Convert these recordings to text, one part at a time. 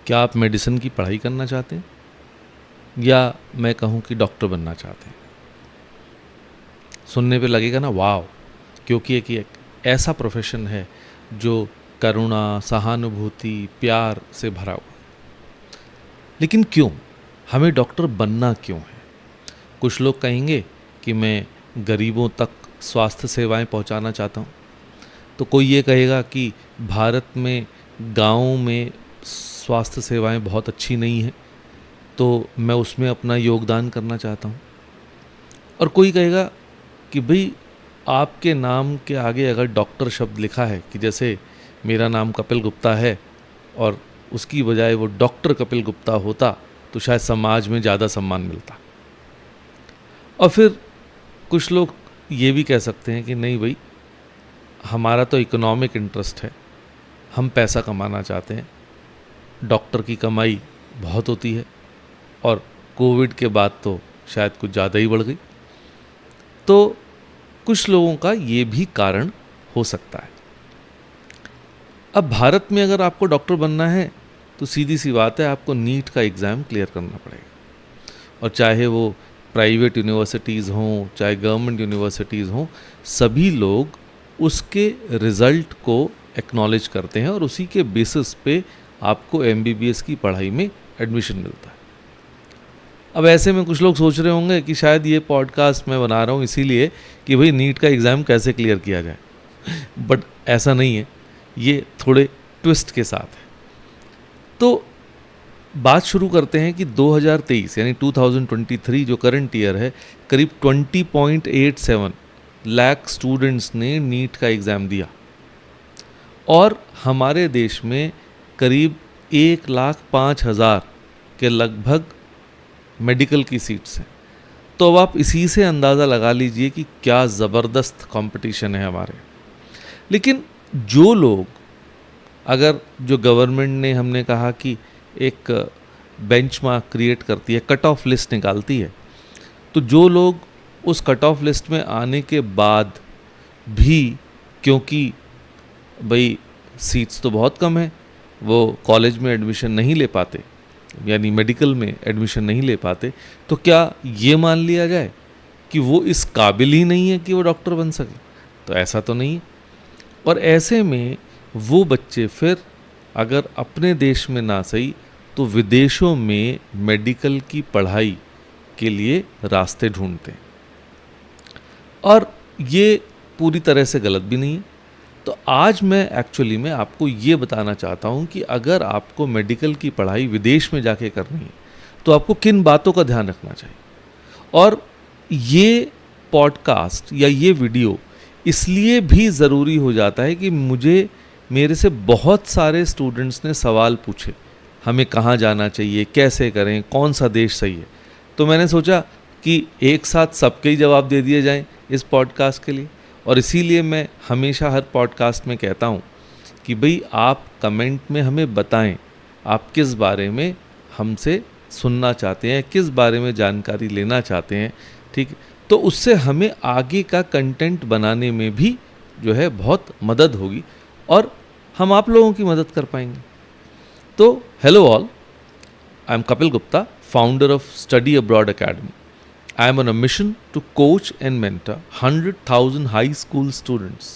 क्या आप मेडिसिन की पढ़ाई करना चाहते हैं या मैं कहूँ कि डॉक्टर बनना चाहते हैं? सुनने पे लगेगा ना वाव, क्योंकि एक ऐसा प्रोफेशन है जो करुणा, सहानुभूति, प्यार से भरा हुआ। लेकिन क्यों हमें डॉक्टर बनना क्यों है? कुछ लोग कहेंगे कि मैं गरीबों तक स्वास्थ्य सेवाएं पहुंचाना चाहता हूं, तो कोई ये कहेगा कि भारत में गाँव में स्वास्थ्य सेवाएं बहुत अच्छी नहीं हैं, तो मैं उसमें अपना योगदान करना चाहता हूं। और कोई कहेगा कि भाई आपके नाम के आगे अगर डॉक्टर शब्द लिखा है, कि जैसे मेरा नाम कपिल गुप्ता है और उसकी बजाय वो डॉक्टर कपिल गुप्ता होता तो शायद समाज में ज़्यादा सम्मान मिलता। और फिर कुछ लोग ये भी कह सकते हैं कि नहीं भाई, हमारा तो इकोनॉमिक इंटरेस्ट है, हम पैसा कमाना चाहते हैं, डॉक्टर की कमाई बहुत होती है और कोविड के बाद तो शायद कुछ ज़्यादा ही बढ़ गई। तो कुछ लोगों का ये भी कारण हो सकता है। अब भारत में अगर आपको डॉक्टर बनना है तो सीधी सी बात है, आपको नीट का एग्ज़ाम क्लियर करना पड़ेगा। और चाहे वो प्राइवेट यूनिवर्सिटीज़ हों, चाहे गवर्नमेंट यूनिवर्सिटीज़ हों, सभी लोग उसके रिज़ल्ट को एक्नॉलेज करते हैं और उसी के बेसिस पे आपको MBBS की पढ़ाई में एडमिशन मिलता है। अब ऐसे में कुछ लोग सोच रहे होंगे कि शायद ये पॉडकास्ट मैं बना रहा हूँ इसीलिए कि भाई नीट का एग्ज़ाम कैसे क्लियर किया जाए। बट ऐसा नहीं है, ये थोड़े ट्विस्ट के साथ है। तो बात शुरू करते हैं कि 2023 यानी 2023 जो करंट ईयर है, करीब 20.87 लाख स्टूडेंट्स ने नीट का एग्ज़ाम दिया और हमारे देश में करीब 1,05,000 के लगभग मेडिकल की सीट्स हैं। तो अब आप इसी से अंदाज़ा लगा लीजिए कि क्या ज़बरदस्त कंपटीशन है हमारे। लेकिन जो लोग, अगर जो गवर्नमेंट ने, हमने कहा कि एक बेंचमार्क क्रिएट करती है, कट ऑफ लिस्ट निकालती है, तो जो लोग उस कट ऑफ लिस्ट में आने के बाद भी, क्योंकि भाई सीट्स तो बहुत कम है, वो कॉलेज में एडमिशन नहीं ले पाते यानी मेडिकल में एडमिशन नहीं ले पाते, तो क्या ये मान लिया जाए कि वो इस काबिल ही नहीं है कि वो डॉक्टर बन सके? तो ऐसा तो नहीं है। और ऐसे में वो बच्चे फिर अगर अपने देश में ना सही तो विदेशों में मेडिकल की पढ़ाई के लिए रास्ते ढूंढते हैं। और ये पूरी तरह से गलत भी नहीं है। तो आज मैं एक्चुअली में आपको ये बताना चाहता हूँ कि अगर आपको मेडिकल की पढ़ाई विदेश में जाके करनी है तो आपको किन बातों का ध्यान रखना चाहिए। और ये पॉडकास्ट या ये वीडियो इसलिए भी ज़रूरी हो जाता है कि मेरे से बहुत सारे स्टूडेंट्स ने सवाल पूछे, हमें कहाँ जाना चाहिए, कैसे करें, कौन सा देश सही है। तो मैंने सोचा कि एक साथ सबके ही जवाब दे दिए जाएं इस पॉडकास्ट के लिए। और इसीलिए मैं हमेशा हर पॉडकास्ट में कहता हूँ कि भाई आप कमेंट में हमें बताएं आप किस बारे में हमसे सुनना चाहते हैं, किस बारे में जानकारी लेना चाहते हैं, ठीक। तो उससे हमें आगे का कंटेंट बनाने में भी जो है बहुत मदद होगी और हम आप लोगों की मदद कर पाएंगे। तो hello all, I am Kapil Gupta, founder of Study Abroad Academy. I am on a mission to coach and mentor 100,000 high school students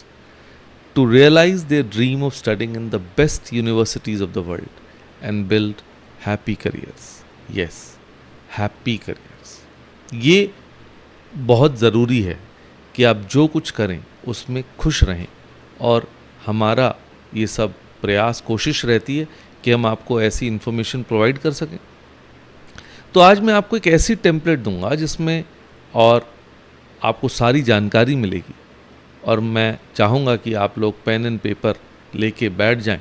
to realize their dream of studying in the best universities of the world and build happy careers. Yes, happy careers. ये बहुत ज़रूरी है कि आप जो कुछ करें उसमें खुश रहें और हमारा ये सब प्रयास, कोशिश रहती है कि हम आपको ऐसी इन्फॉर्मेशन प्रोवाइड कर सकें। तो आज मैं आपको एक ऐसी टेम्पलेट दूंगा जिसमें और आपको सारी जानकारी मिलेगी और मैं चाहूँगा कि आप लोग पेन एंड पेपर लेके बैठ जाएं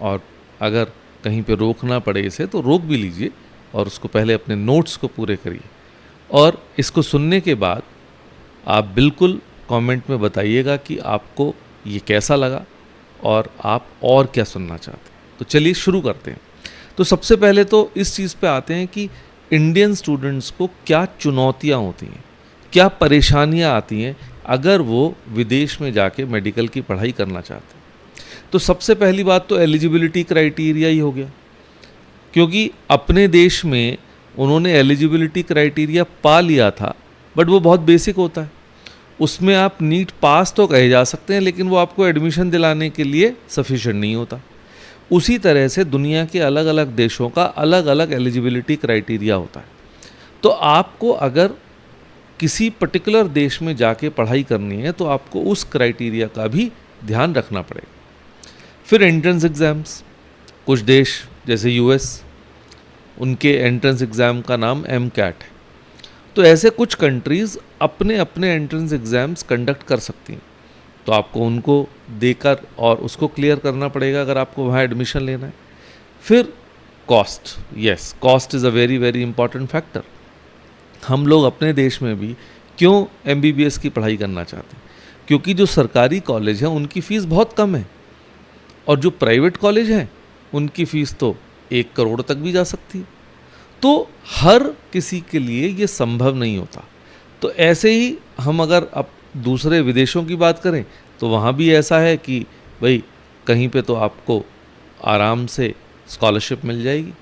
और अगर कहीं पे रोकना पड़े इसे तो रोक भी लीजिए और उसको पहले अपने नोट्स को पूरे करिए। और इसको सुनने के बाद आप बिल्कुल कमेंट में बताइएगा कि आपको ये कैसा लगा और आप और क्या सुनना चाहते हैं। तो चलिए शुरू करते हैं। तो सबसे पहले तो इस चीज़ पे आते हैं कि इंडियन स्टूडेंट्स को क्या चुनौतियाँ होती हैं, क्या परेशानियाँ आती हैं अगर वो विदेश में जाके मेडिकल की पढ़ाई करना चाहते हैं। तो सबसे पहली बात तो एलिजिबिलिटी क्राइटेरिया ही हो गया क्योंकि अपने देश में उन्होंने एलिजिबिलिटी क्राइटेरिया पा लिया था, बट वो बहुत बेसिक होता है, उसमें आप नीट पास तो कहे जा सकते हैं, लेकिन वो आपको एडमिशन दिलाने के लिए सफिशिएंट नहीं होता। उसी तरह से दुनिया के अलग अलग देशों का अलग अलग एलिजिबिलिटी क्राइटेरिया होता है। तो आपको अगर किसी पर्टिकुलर देश में जाके पढ़ाई करनी है तो आपको उस क्राइटेरिया का भी ध्यान रखना पड़ेगा। फिर एंट्रेंस एग्ज़ाम्स, कुछ देश जैसे यूएस, उनके एंट्रेंस एग्ज़ाम का नाम MCAT है। तो ऐसे कुछ कंट्रीज़ अपने अपने एंट्रेंस एग्ज़ाम्स कंडक्ट कर सकती हैं, तो आपको उनको देकर और उसको क्लियर करना पड़ेगा अगर आपको वहाँ एडमिशन लेना है। फिर cost, yes, cost is a very very important factor. हम लोग अपने देश में भी क्यों MBBS की पढ़ाई करना चाहते हैं? क्योंकि जो सरकारी कॉलेज हैं उनकी फ़ीस बहुत कम है, और जो प्राइवेट कॉलेज हैं उनकी फ़ीस तो 1 करोड़ तक भी जा सकती है। तो हर किसी के लिए ये संभव नहीं होता। तो ऐसे ही हम अगर अब दूसरे विदेशों की बात करें तो वहाँ भी ऐसा है कि भाई कहीं पे तो आपको आराम से स्कॉलरशिप मिल जाएगी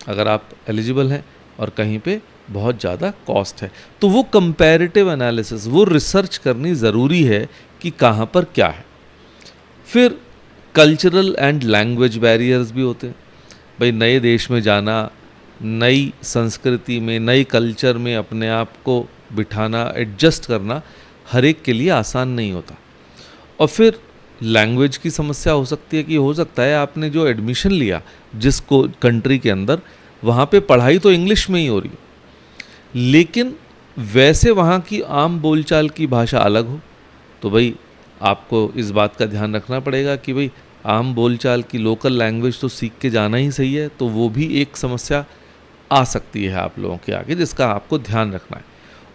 अगर आप एलिजिबल हैं, और कहीं पे बहुत ज़्यादा कॉस्ट है। तो वो कंपैरेटिव एनालिसिस, वो रिसर्च करनी ज़रूरी है कि कहाँ पर क्या है। फिर कल्चरल एंड लैंग्वेज बैरियर्स भी होते हैं। भाई नए देश में जाना, नई संस्कृति में, नई कल्चर में अपने आप को बिठाना, एडजस्ट करना हर एक के लिए आसान नहीं होता। और फिर लैंग्वेज की समस्या हो सकती है कि हो सकता है आपने जो एडमिशन लिया जिसको कंट्री के अंदर, वहाँ पे पढ़ाई तो इंग्लिश में ही हो रही है, लेकिन वैसे वहाँ की आम बोलचाल की भाषा अलग हो। तो भाई आपको इस बात का ध्यान रखना पड़ेगा कि भाई आम बोलचाल की लोकल लैंग्वेज तो सीख के जाना ही सही है। तो वो भी एक समस्या आ सकती है आप लोगों के आगे, जिसका आपको ध्यान रखना है।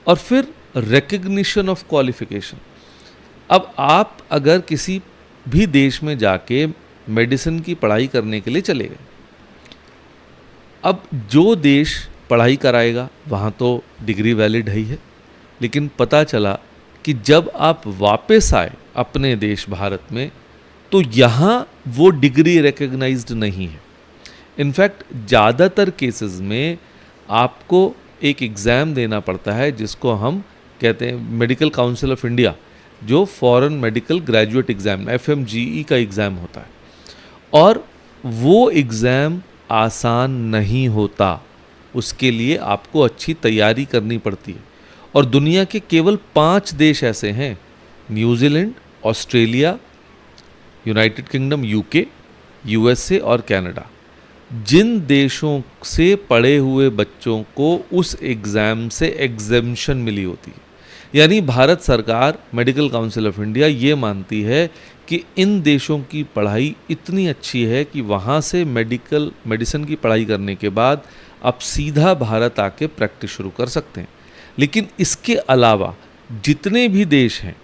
और फिर रिकग्निशन ऑफ क्वालिफिकेशन। अब आप अगर किसी भी देश में जाके मेडिसिन की पढ़ाई करने के लिए चले गए, अब जो देश पढ़ाई कराएगा वहाँ तो डिग्री वैलिड है ही है, लेकिन पता चला कि जब आप वापस आए अपने देश भारत में तो यहाँ वो डिग्री रिकग्नाइज्ड नहीं है। इनफैक्ट ज़्यादातर केसेस में आपको एक एग्ज़ाम देना पड़ता है जिसको हम कहते हैं मेडिकल काउंसिल ऑफ इंडिया, जो foreign medical graduate exam FMGE का एग्ज़ाम होता है, और वो एग्ज़ाम आसान नहीं होता। उसके लिए आपको अच्छी तैयारी करनी पड़ती है। और दुनिया के केवल 5 देश ऐसे हैं, New Zealand, Australia, United kingdom, UK, USA और कनाडा, जिन देशों से पढ़े हुए बच्चों को उस एग्ज़ाम से एग्जेम्पशन मिली होती है। यानी भारत सरकार, मेडिकल काउंसिल ऑफ इंडिया ये मानती है कि इन देशों की पढ़ाई इतनी अच्छी है कि वहाँ से मेडिसिन की पढ़ाई करने के बाद आप सीधा भारत आके प्रैक्टिस शुरू कर सकते हैं। लेकिन इसके अलावा जितने भी देश हैं,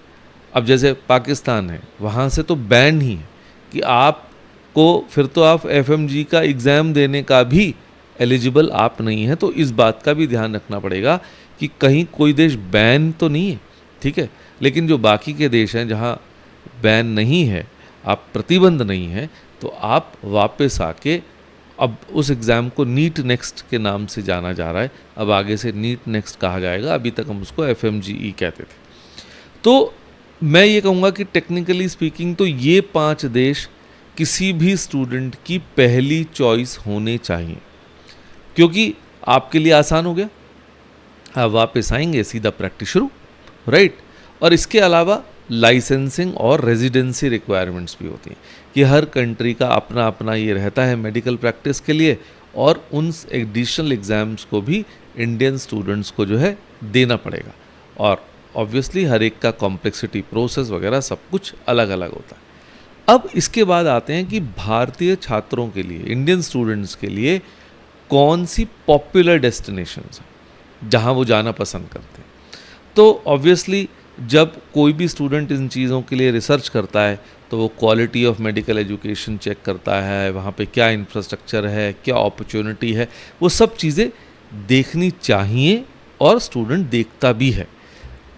अब जैसे पाकिस्तान है, वहाँ से तो बैन ही है कि आपको, फिर तो आप FMG का एग्ज़ाम देने का भी एलिजिबल आप नहीं हैं। तो इस बात का भी ध्यान रखना पड़ेगा कि कहीं कोई देश बैन तो नहीं है, ठीक है, लेकिन जो बाकी के देश हैं जहाँ बैन नहीं है, आप प्रतिबंध नहीं है, तो आप वापस आके, अब उस एग्ज़ाम को नीट नेक्स्ट के नाम से जाना जा रहा है, अब आगे से नीट नेक्स्ट कहा जाएगा, अभी तक हम उसको FMGE कहते थे। तो मैं ये कहूँगा कि टेक्निकली स्पीकिंग तो ये 5 देश किसी भी स्टूडेंट की पहली चॉइस होने चाहिए, क्योंकि आपके लिए आसान हो गया, आप वापस आएंगे सीधा प्रैक्टिस शुरू, राइट। और इसके अलावा लाइसेंसिंग और रेजिडेंसी रिक्वायरमेंट्स भी होती हैं कि हर कंट्री का अपना अपना ये रहता है मेडिकल प्रैक्टिस के लिए, और उन एडिशनल एग्ज़ाम्स को भी इंडियन स्टूडेंट्स को जो है देना पड़ेगा। और ऑब्वियसली हर एक का कॉम्प्लेक्सिटी, प्रोसेस वगैरह सब कुछ अलग अलग होता है। अब इसके बाद आते हैं कि भारतीय छात्रों के लिए, इंडियन स्टूडेंट्स के लिए कौन सी पॉपुलर डेस्टिनेशंस हैं जहां वो जाना पसंद करते हैं। तो ऑब्वियसली जब कोई भी स्टूडेंट इन चीज़ों के लिए रिसर्च करता है तो वो quality of medical education check करता है, वहाँ पे क्या इंफ्रास्ट्रक्चर है, क्या अपॉर्चुनिटी है, वो सब चीज़ें देखनी चाहिए और स्टूडेंट देखता भी है।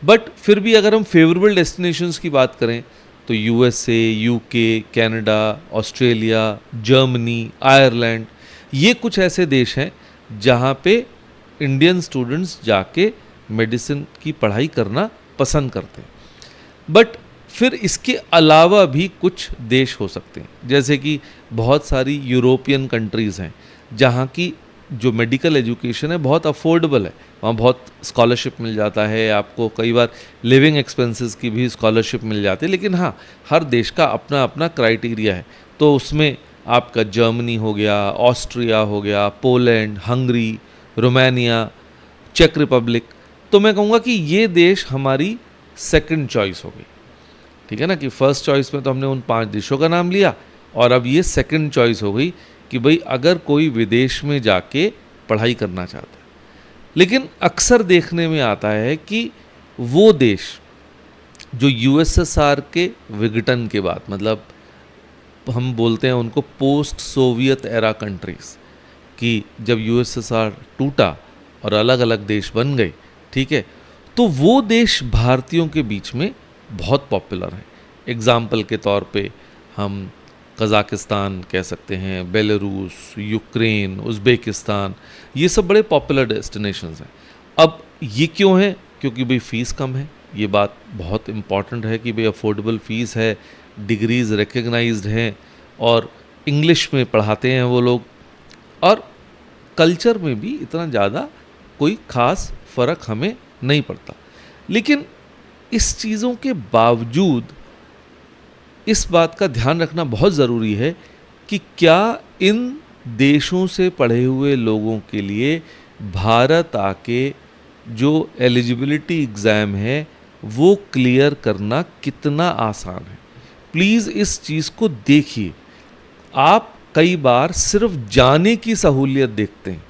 बट फिर भी अगर हम फेवरेबल डेस्टिनेशंस की बात करें तो USA, UK, Canada, Australia, Germany, Ireland, ये कुछ ऐसे देश हैं जहाँ पे इंडियन स्टूडेंट्स जाके मेडिसिन की पढ़ाई करना पसंद करते हैं। बट फिर इसके अलावा भी कुछ देश हो सकते हैं, जैसे कि बहुत सारी यूरोपियन कंट्रीज़ हैं जहाँ की जो मेडिकल एजुकेशन है बहुत अफोर्डेबल है, वहाँ बहुत स्कॉलरशिप मिल जाता है आपको, कई बार लिविंग एक्सपेंसेस की भी स्कॉलरशिप मिल जाती है। लेकिन हाँ, हर देश का अपना अपना क्राइटेरिया है, तो उसमें आपका जर्मनी हो गया, ऑस्ट्रिया हो गया, पोलैंड, हंगरी, रोमानिया, चेक रिपब्लिक, तो मैं कहूँगा कि ये देश हमारी सेकंड चॉइस हो गई। ठीक है ना, कि फर्स्ट चॉइस में तो हमने उन 5 देशों का नाम लिया, और अब ये सेकंड चॉइस हो गई कि भाई अगर कोई विदेश में जाके पढ़ाई करना चाहता है। लेकिन अक्सर देखने में आता है कि वो देश जो यूएसएसआर के विघटन के बाद, मतलब हम बोलते हैं उनको पोस्ट सोवियत एरा कंट्रीज़, कि जब यूएसएसआर टूटा और अलग अलग देश बन गए, ठीक है, तो वो देश भारतीयों के बीच में बहुत पॉपुलर हैं। एग्ज़ाम्पल के तौर पे हम कज़ाकिस्तान कह सकते हैं, बेलारूस, यूक्रेन, उज़्बेकिस्तान, ये सब बड़े पॉपुलर डेस्टिनेशंस हैं। अब ये क्यों है? क्योंकि भाई फ़ीस कम है, ये बात बहुत इम्पॉर्टेंट है कि भाई अफोर्डेबल फ़ीस है, डिग्रीज़ रिकग्नाइज्ड हैं, और इंग्लिश में पढ़ाते हैं वो लोग, और कल्चर में भी इतना ज़्यादा कोई ख़ास फ़र्क हमें नहीं पड़ता। लेकिन इस चीज़ों के बावजूद इस बात का ध्यान रखना बहुत ज़रूरी है कि क्या इन देशों से पढ़े हुए लोगों के लिए भारत आके जो एलिजिबिलिटी एग्ज़ाम है वो क्लियर करना कितना आसान है। प्लीज़ इस चीज़ को देखिए। आप कई बार सिर्फ जाने की सहूलियत देखते हैं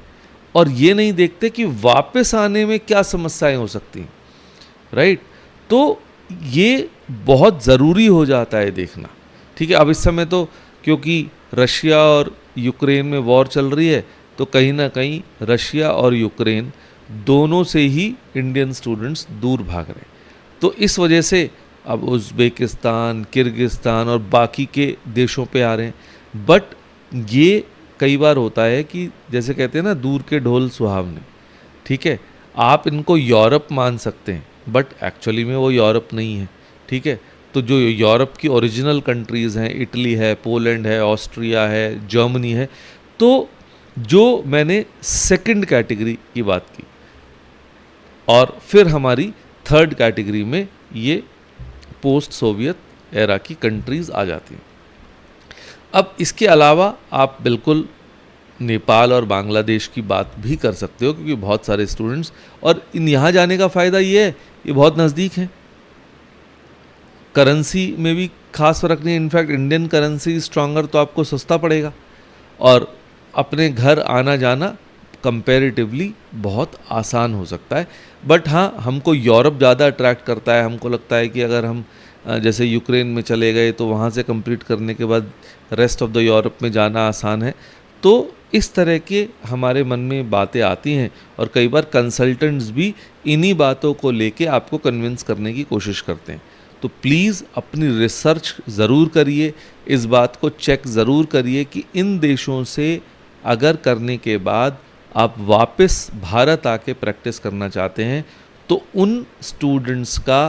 और ये नहीं देखते कि वापस आने में क्या समस्याएं हो सकती हैं, राइट? तो ये बहुत ज़रूरी हो जाता है देखना, ठीक है। अब इस समय तो क्योंकि रशिया और यूक्रेन में वॉर चल रही है, तो कहीं ना कहीं रशिया और यूक्रेन दोनों से ही इंडियन स्टूडेंट्स दूर भाग रहे हैं। तो इस वजह से अब उज़्बेकिस्तान, किर्गिस्तान और बाकी के देशों पे आ रहे हैं। बट ये कई बार होता है कि जैसे कहते हैं ना, दूर के ढोल सुहावने, ठीक है। आप इनको यूरोप मान सकते हैं, बट एक्चुअली में वो यूरोप नहीं है, ठीक है। तो जो यूरोप की ओरिजिनल कंट्रीज़ हैं, इटली है, पोलैंड है, ऑस्ट्रिया है, जर्मनी है, तो जो मैंने सेकंड कैटेगरी की बात की, और फिर हमारी थर्ड कैटेगरी में ये पोस्ट सोवियत एरा की कंट्रीज़ आ जाती हैं। अब इसके अलावा आप बिल्कुल नेपाल और बांग्लादेश की बात भी कर सकते हो, क्योंकि बहुत सारे स्टूडेंट्स, और इन यहाँ जाने का फ़ायदा ये है, ये बहुत नज़दीक है, करेंसी में भी खास फ़र्क नहीं है। इनफैक्ट इंडियन करेंसी स्ट्रॉन्गर, तो आपको सस्ता पड़ेगा, और अपने घर आना जाना कंपैरेटिवली बहुत आसान हो सकता है। बट हाँ, हमको यूरोप ज़्यादा अट्रैक्ट करता है। हमको लगता है कि अगर हम जैसे यूक्रेन में चले गए तो वहाँ से कंप्लीट करने के बाद रेस्ट ऑफ द यूरोप में जाना आसान है। तो इस तरह के हमारे मन में बातें आती हैं, और कई बार कंसल्टेंट्स भी इन्हीं बातों को लेके आपको कन्विंस करने की कोशिश करते हैं। तो प्लीज़ अपनी रिसर्च ज़रूर करिए, इस बात को चेक ज़रूर करिए कि इन देशों से अगर करने के बाद आप वापस भारत आके प्रैक्टिस करना चाहते हैं, तो उन स्टूडेंट्स का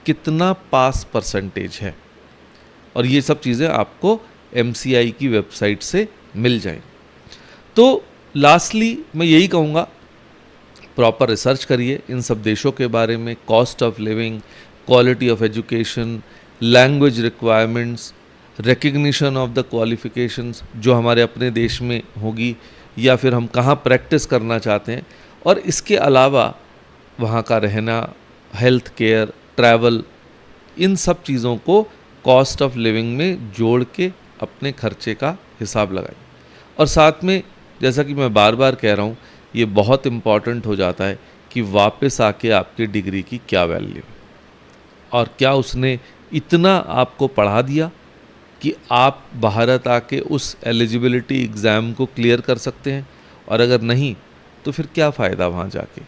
कितना पास परसेंटेज है, और ये सब चीज़ें आपको MCI की वेबसाइट से मिल जाएं। तो लास्टली मैं यही कहूँगा, प्रॉपर रिसर्च करिए इन सब देशों के बारे में, cost of living, quality of education, language requirements, recognition of the qualifications जो हमारे अपने देश में होगी, या फिर हम कहाँ प्रैक्टिस करना चाहते हैं, और इसके अलावा वहाँ का रहना, हेल्थ केयर, ट्रैवल, इन सब चीज़ों को कॉस्ट ऑफ लिविंग में जोड़ के अपने खर्चे का हिसाब लगाइए। और साथ में, जैसा कि मैं बार बार कह रहा हूँ, ये बहुत इम्पॉर्टेंट हो जाता है कि वापस आके आपकी डिग्री की क्या वैल्यू, और क्या उसने इतना आपको पढ़ा दिया कि आप भारत आके उस एलिजिबिलिटी एग्ज़ाम को क्लियर कर सकते हैं, और अगर नहीं तो फिर क्या फ़ायदा वहाँ जाके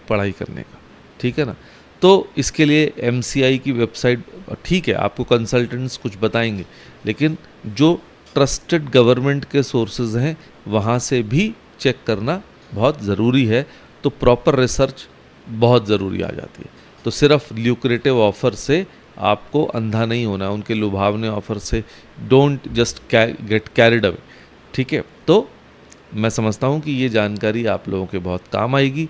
पढ़ाई करने का, ठीक है ना। तो इसके लिए MCI की वेबसाइट, ठीक है, आपको कंसल्टेंट्स कुछ बताएंगे, लेकिन जो ट्रस्टेड गवर्नमेंट के सोर्सेज हैं वहाँ से भी चेक करना बहुत ज़रूरी है। तो प्रॉपर रिसर्च बहुत ज़रूरी आ जाती है। तो सिर्फ ल्यूक्रेटिव ऑफ़र से आपको अंधा नहीं होना है, उनके लुभावने ऑफ़र से don't just get carried away, ठीक है। तो मैं समझता हूँ कि ये जानकारी आप लोगों के बहुत काम आएगी,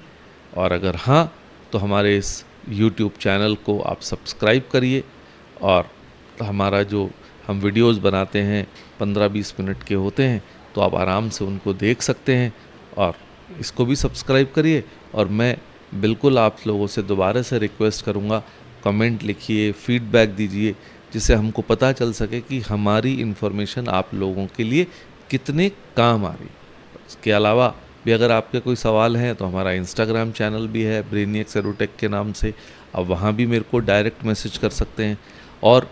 और अगर हाँ तो हमारे इस YouTube चैनल को आप सब्सक्राइब करिए, और हमारा जो हम वीडियोस बनाते हैं 15-20 मिनट के होते हैं, तो आप आराम से उनको देख सकते हैं, और इसको भी सब्सक्राइब करिए। और मैं बिल्कुल आप लोगों से दोबारा से रिक्वेस्ट करूँगा, कमेंट लिखिए, फीडबैक दीजिए, जिससे हमको पता चल सके कि हमारी इन्फॉर्मेशन आप लोगों के लिए कितने काम आ रही। इसके अलावा भी अगर आपके कोई सवाल हैं तो हमारा इंस्टाग्राम चैनल भी है ब्रेनियक्स एडुटेक के नाम से, आप वहाँ भी मेरे को डायरेक्ट मैसेज कर सकते हैं। और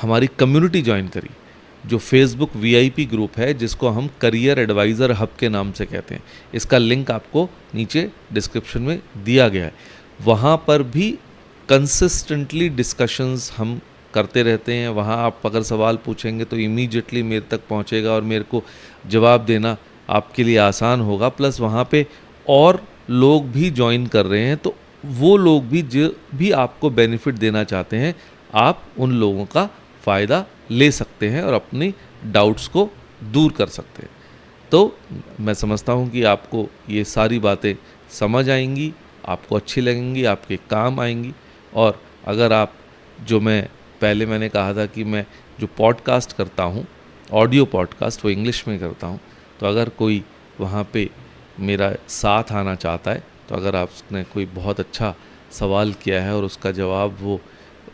हमारी कम्युनिटी ज्वाइन करिए, जो फेसबुक VIP ग्रुप है, जिसको हम करियर एडवाइज़र हब के नाम से कहते हैं। इसका लिंक आपको नीचे डिस्क्रिप्शन में दिया गया है। वहाँ पर भी कंसिस्टेंटली डिस्कशंस हम करते रहते हैं। वहाँ आप अगर सवाल पूछेंगे तो इमीडिएटली मेरे तक पहुँचेगा, और मेरे को जवाब देना आपके लिए आसान होगा। प्लस वहाँ पे और लोग भी ज्वाइन कर रहे हैं, तो वो लोग भी जो भी आपको बेनिफिट देना चाहते हैं, आप उन लोगों का फ़ायदा ले सकते हैं और अपनी डाउट्स को दूर कर सकते हैं। तो मैं समझता हूँ कि आपको ये सारी बातें समझ आएंगी, आपको अच्छी लगेंगी, आपके काम आएंगी। और अगर आप, जो मैंने कहा था कि मैं जो पॉडकास्ट करता हूँ, ऑडियो पॉडकास्ट, वो इंग्लिश में करता हूँ, तो अगर कोई वहाँ पे मेरा साथ आना चाहता है, तो अगर आपने कोई बहुत अच्छा सवाल किया है और उसका जवाब वो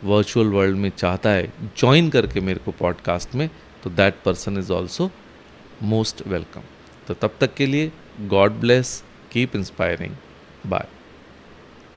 वर्चुअल वर्ल्ड में चाहता है ज्वाइन करके मेरे को पॉडकास्ट में, तो that person is also most welcome. तो तब तक के लिए God bless, keep inspiring, bye.